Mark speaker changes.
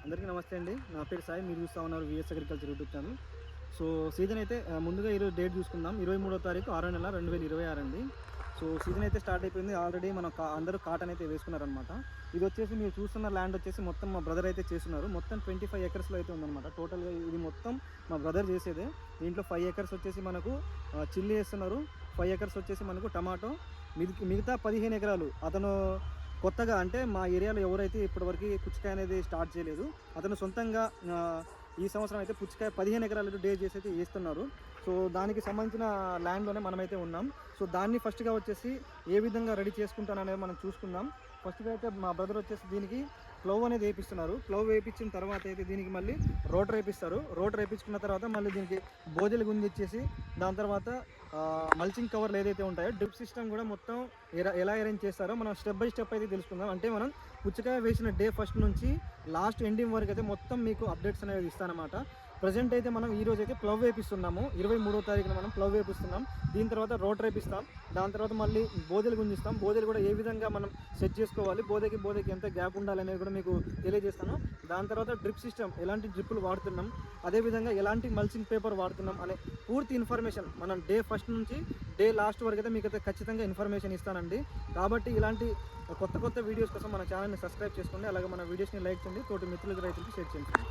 Speaker 1: అందరికీ నమస్తే అండి. నా పేరు సాయి. మీరు చూస్తూ ఉన్నారు V S agriculture YouTube channel. So season అయితే ముందుగా ఈరోజు డేట్ చూసుకుందాం. 23వ తారీఖు 6వ నెల 2026 అండి. సో సీజన్ అయితే స్టార్ట్ అయిపోయింది. ఆల్రెడీ మనం అందరూ కాటన్ అయితే వేసుకున్నారనమాట. ఇది వచ్చేసి మీరు చూస్తున్న ల్యాండ్ వచ్చేసి మొత్తం మా బ్రదర్ అయితే చేస్తున్నారు. మొత్తం 25 ఎకర్స్లో అయితే ఉందన్నమాట. టోటల్గా ఇది మొత్తం మా బ్రదర్ చేసేదే. దీంట్లో 5 ఎకర్స్ వచ్చేసి మనకు చిల్లీ వేస్తున్నారు, 5 ఎకర్స్ వచ్చేసి మనకు టమాటో, మిగతా 15 ఎకరాలు అతను కొత్తగా, అంటే మా ఏరియాలో ఎవరైతే ఇప్పటివరకు పుచ్చకాయ అనేది స్టార్ట్ చేయలేదు, అతను సొంతంగా ఈ సంవత్సరం అయితే పుచ్చకాయ 15 ఎకరాలు డే చేసి అయితే వేస్తున్నారు. సో దానికి సంబంధించిన ల్యాండ్లోనే మనమైతే ఉన్నాం. సో దాన్ని ఫస్ట్గా వచ్చేసి ఏ విధంగా రెడీ చేసుకుంటాననేది మనం చూసుకుందాం. ఫస్ట్గా అయితే మా బ్రదర్ వచ్చేసి దీనికి ప్లవ్ అనేది వేపిస్తున్నారు. ప్లవ్ వేయించిన తర్వాత అయితే దీనికి మళ్ళీ రోటర్ వేపిస్తారు. రోటర్ వేయించుకున్న తర్వాత మళ్ళీ దీనికి బోజలు గుంజిచ్చేసి దాని తర్వాత మల్చింగ్ కవర్లు ఏదైతే ఉంటాయో డ్రిప్ సిస్టమ్ కూడా మొత్తం ఎలా అరేంజ్ చేస్తారో మనం స్టెప్ బై స్టెప్ అయితే తెలుసుకుందాం. అంటే మనం పుచ్చకాయ వేసిన డే ఫస్ట్ నుంచి లాస్ట్ ఎండింగ్ వరకు అయితే మొత్తం మీకు అప్డేట్స్ అనేది ఇస్తానమాట. ప్రజెంట్ అయితే మనం ఈ రోజు అయితే ప్లవ్ వేపిస్తున్నాము. 23వ తారీఖున మనం ప్లవ్ వేపిస్తున్నాం. దీని తర్వాత రోటర్ వేపిస్తాం. దాని తర్వాత మళ్ళీ బోదెలు గుంజిస్తాం. బోదెలు కూడా ఏ విధంగా మనం సెట్ చేసుకోవాలి, బోదెకి ఎంత గ్యాప్ ఉండాలి అనేది కూడా మీకు తెలియజేస్తాను. దాని తర్వాత డ్రిప్ సిస్టమ్, ఎలాంటి డ్రిప్పులు వాడుతున్నాం, అదేవిధంగా ఎలాంటి మల్చింగ్ పేపర్ వాడుతున్నాం అనే పూర్తి ఇన్ఫర్మేషన్ మనం డే ఫస్ట్ నుంచి డే లాస్ట్ వరకు అయితే మీకు అయితే ఖచ్చితంగా ఇన్ఫర్మేషన్ ఇస్తానండి. కాబట్టి ఇలాంటి కొత్త వీడియోస్ కోసం మన ఛానల్ని సబ్స్క్రైబ్ చేసుకోండి. అలాగే మన వీడియోస్ని లైక్ చేయండి, తోటి మిత్రులకి రైతులకి షేర్ చేయండి.